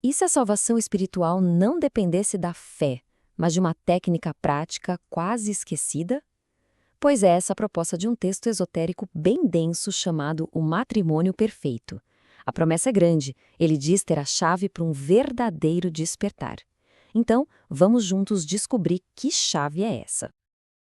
E se a salvação espiritual não dependesse da fé, mas de uma técnica prática quase esquecida? Pois é essa a proposta de um texto esotérico bem denso chamado O Matrimônio Perfeito. A promessa é grande, ele diz ter a chave para um verdadeiro despertar. Então, vamos juntos descobrir que chave é essa.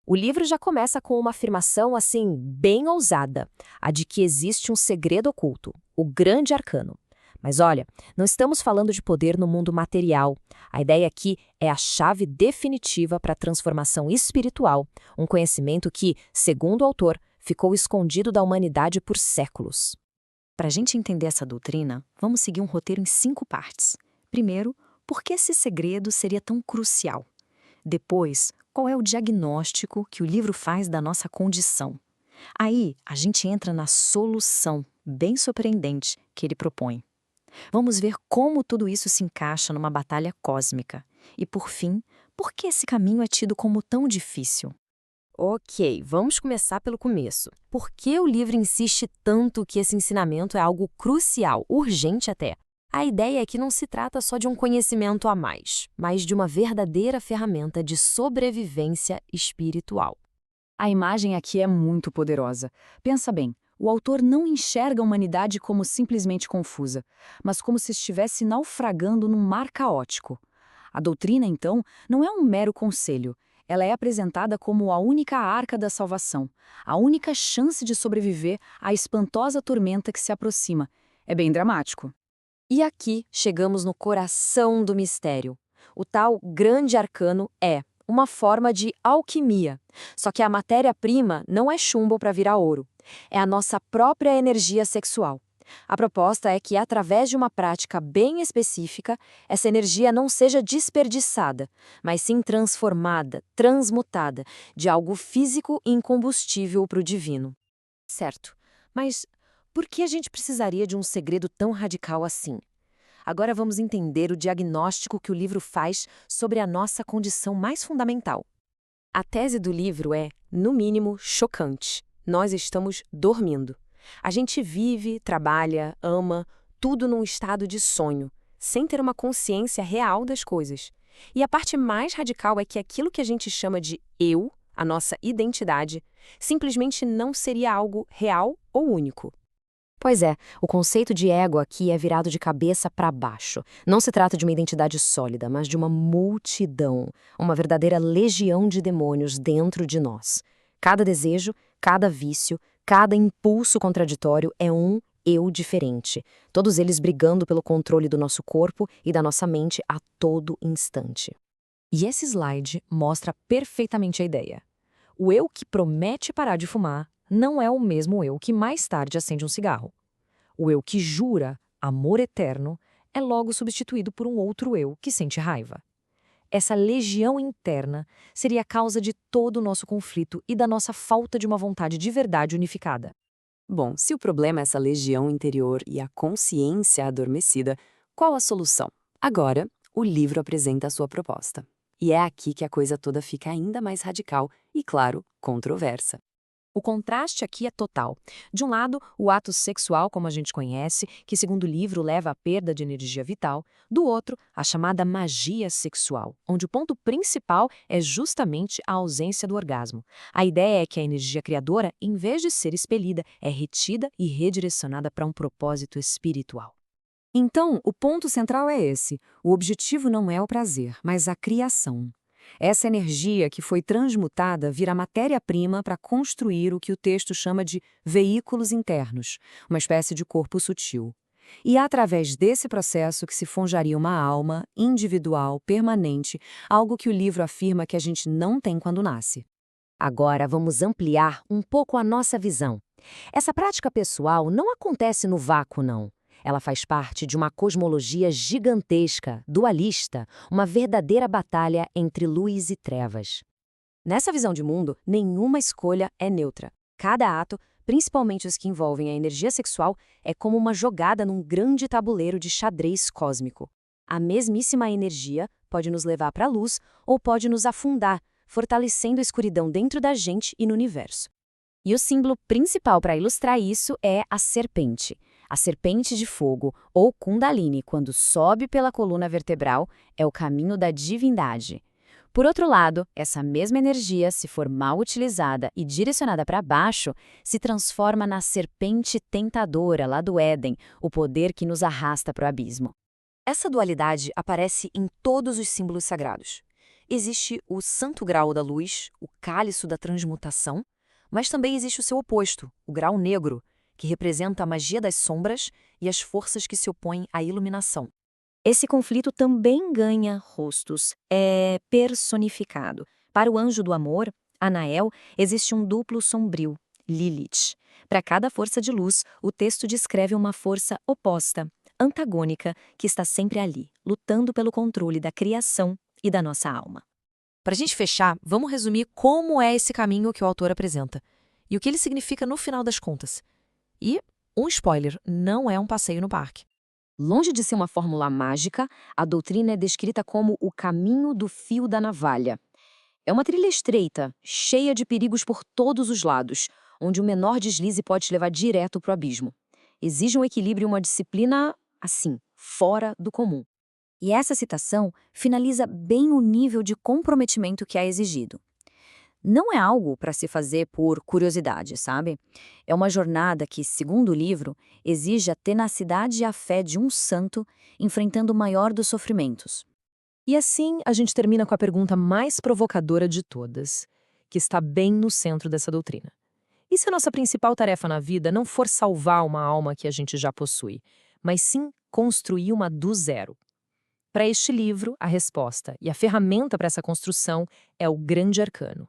O livro já começa com uma afirmação assim, bem ousada, a de que existe um segredo oculto, o grande arcano. Mas olha, não estamos falando de poder no mundo material. A ideia aqui é a chave definitiva para a transformação espiritual, um conhecimento que, segundo o autor, ficou escondido da humanidade por séculos. Para a gente entender essa doutrina, vamos seguir um roteiro em 5 partes. Primeiro, por que esse segredo seria tão crucial? Depois, qual é o diagnóstico que o livro faz da nossa condição? Aí, a gente entra na solução, bem surpreendente, que ele propõe. Vamos ver como tudo isso se encaixa numa batalha cósmica. E, por fim, por que esse caminho é tido como tão difícil? Ok, vamos começar pelo começo. Por que o livro insiste tanto que esse ensinamento é algo crucial, urgente até? A ideia é que não se trata só de um conhecimento a mais, mas de uma verdadeira ferramenta de sobrevivência espiritual. A imagem aqui é muito poderosa. Pensa bem, o autor não enxerga a humanidade como simplesmente confusa, mas como se estivesse naufragando num mar caótico. A doutrina, então, não é um mero conselho. Ela é apresentada como a única arca da salvação, a única chance de sobreviver à espantosa tormenta que se aproxima. É bem dramático. E aqui chegamos no coração do mistério. O tal grande arcano é uma forma de alquimia. Só que a matéria-prima não é chumbo para virar ouro. É a nossa própria energia sexual. A proposta é que, através de uma prática bem específica, essa energia não seja desperdiçada, mas sim transformada, transmutada, de algo físico e incombustível para o divino. Certo, mas por que a gente precisaria de um segredo tão radical assim? Agora vamos entender o diagnóstico que o livro faz sobre a nossa condição mais fundamental. A tese do livro é, no mínimo, chocante. Nós estamos dormindo. A gente vive, trabalha, ama, tudo num estado de sonho, sem ter uma consciência real das coisas. E a parte mais radical é que aquilo que a gente chama de eu, a nossa identidade, simplesmente não seria algo real ou único. Pois é, o conceito de ego aqui é virado de cabeça para baixo. Não se trata de uma identidade sólida, mas de uma multidão, uma verdadeira legião de demônios dentro de nós. Cada desejo, cada vício, cada impulso contraditório é um eu diferente, todos eles brigando pelo controle do nosso corpo e da nossa mente a todo instante. E esse slide mostra perfeitamente a ideia. O eu que promete parar de fumar não é o mesmo eu que mais tarde acende um cigarro. O eu que jura amor eterno é logo substituído por um outro eu que sente raiva. Essa legião interna seria a causa de todo o nosso conflito e da nossa falta de uma vontade de verdade unificada. Bom, se o problema é essa legião interior e a consciência adormecida, qual a solução? Agora, o livro apresenta a sua proposta. E é aqui que a coisa toda fica ainda mais radical e, claro, controversa. O contraste aqui é total. De um lado, o ato sexual, como a gente conhece, que segundo o livro leva à perda de energia vital. Do outro, a chamada magia sexual, onde o ponto principal é justamente a ausência do orgasmo. A ideia é que a energia criadora, em vez de ser expelida, é retida e redirecionada para um propósito espiritual. Então, o ponto central é esse. O objetivo não é o prazer, mas a criação. Essa energia que foi transmutada vira matéria-prima para construir o que o texto chama de veículos internos, uma espécie de corpo sutil. E é através desse processo que se forjaria uma alma individual, permanente, algo que o livro afirma que a gente não tem quando nasce. Agora vamos ampliar um pouco a nossa visão. Essa prática pessoal não acontece no vácuo, não. Ela faz parte de uma cosmologia gigantesca, dualista, uma verdadeira batalha entre luz e trevas. Nessa visão de mundo, nenhuma escolha é neutra. Cada ato, principalmente os que envolvem a energia sexual, é como uma jogada num grande tabuleiro de xadrez cósmico. A mesmíssima energia pode nos levar para a luz ou pode nos afundar, fortalecendo a escuridão dentro da gente e no universo. E o símbolo principal para ilustrar isso é a serpente. A serpente de fogo, ou Kundalini, quando sobe pela coluna vertebral, é o caminho da divindade. Por outro lado, essa mesma energia, se for mal utilizada e direcionada para baixo, se transforma na serpente tentadora lá do Éden, o poder que nos arrasta para o abismo. Essa dualidade aparece em todos os símbolos sagrados. Existe o santo grau da luz, o cálice da transmutação, mas também existe o seu oposto, o grau negro, que representa a magia das sombras e as forças que se opõem à iluminação. Esse conflito também ganha rostos, é personificado. Para o anjo do amor, Anael, existe um duplo sombrio, Lilith. Para cada força de luz, o texto descreve uma força oposta, antagônica, que está sempre ali, lutando pelo controle da criação e da nossa alma. Para a gente fechar, vamos resumir como é esse caminho que o autor apresenta e o que ele significa no final das contas. E, um spoiler, não é um passeio no parque. Longe de ser uma fórmula mágica, a doutrina é descrita como o caminho do fio da navalha. É uma trilha estreita, cheia de perigos por todos os lados, onde o menor deslize pode te levar direto para o abismo. Exige um equilíbrio e uma disciplina, assim, fora do comum. E essa citação finaliza bem o nível de comprometimento que é exigido. Não é algo para se fazer por curiosidade, sabe? É uma jornada que, segundo o livro, exige a tenacidade e a fé de um santo enfrentando o maior dos sofrimentos. E assim a gente termina com a pergunta mais provocadora de todas, que está bem no centro dessa doutrina. E se a nossa principal tarefa na vida não for salvar uma alma que a gente já possui, mas sim construir uma do zero? Para este livro, a resposta e a ferramenta para essa construção é o Grande Arcano.